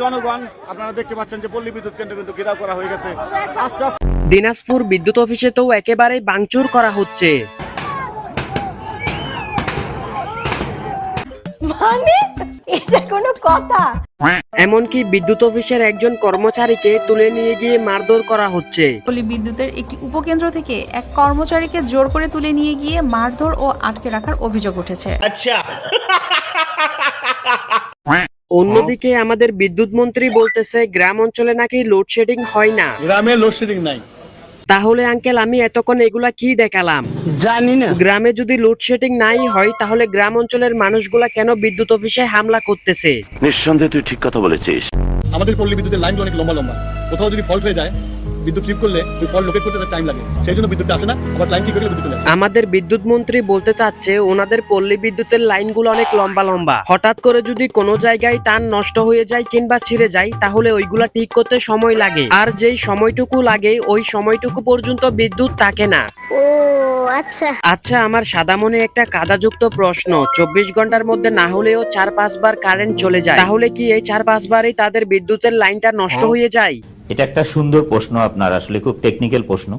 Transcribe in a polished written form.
জনগণ আপনারা দেখতে পাচ্ছেন যে পল্লী বিদ্যুৎ কেন্দ্র কিন্তু ঘেরাও করা হয়ে গেছে। আস্তে আস্তে দিনাজপুর বিদ্যুৎ অফিসেতেও একেবারে ভাঙচুর করা হচ্ছে। মানে এটা কোনো কথা? এমনকি বিদ্যুৎ অফিসের একজন কর্মচারীকে তুলে নিয়ে গিয়ে মারধর করা হচ্ছে। পল্লী বিদ্যুতের একটি উপকেন্দ্র থেকে এক কর্মচারীকে জোর করে তুলে নিয়ে গিয়ে মারধর ও আটকে রাখার অভিযোগ উঠেছে। অন্যদিকে আমাদের বিদ্যুৎ মন্ত্রী বলতেছে গ্রাম অঞ্চলে নাকি লোডশেডিং হয় না। গ্রামে লোডশেডিং নাই। তাহলে আঙ্কেল আমি এতক্ষণ এগুলা কি দেখালাম? জানি না। গ্রামে যদি লোডশেডিং নাই হয় তাহলে গ্রাম অঞ্চলের মানুষগুলা কেন বিদ্যুৎ অফিসে হামলা করতেছে? নিঃসন্দেহে তুই ঠিক কথা বলেছিস। আমাদের পল্লী বিদ্যুতের লাইনগুলো অনেক লম্বা লম্বা, কোথাও যদি ফল্ট হয়ে যায় বিদ্যুৎ ট্রিপ করলে ওই ফল্ট লোকেট করতে টাইম লাগে, সেই জন্য বিদ্যুৎ আসে না, আবার লাইন ঠিক করলে বিদ্যুৎ আসে। আমাদের বিদ্যুৎ মন্ত্রী বলতে চাচ্ছে ওনাদের পল্লী বিদ্যুতের লাইনগুলো অনেক লম্বা লম্বা, হঠাৎ করে যদি কোনো জায়গায় তার নষ্ট হয়ে যায় কিংবা ছিঁড়ে যায় তাহলে ওইগুলা ঠিক করতে সময় লাগে, আর যেই সময়টুকু লাগে ওই সময়টুকু পর্যন্ত বিদ্যুৎ থাকে না। ও আচ্ছা। আচ্ছা, আমার সাদা মনে একটা কাদাযুক্ত প্রশ্ন, 24 ঘন্টার মধ্যে না হলেও 4-5 বার কারেন্ট চলে যায়, তাহলে কি এই 4-5 বারই তাদের বিদ্যুতের লাইনটা নষ্ট হয়ে যায়? এটা একটা সুন্দর প্রশ্ন, আপনার আসলে খুব টেকনিক্যাল প্রশ্ন।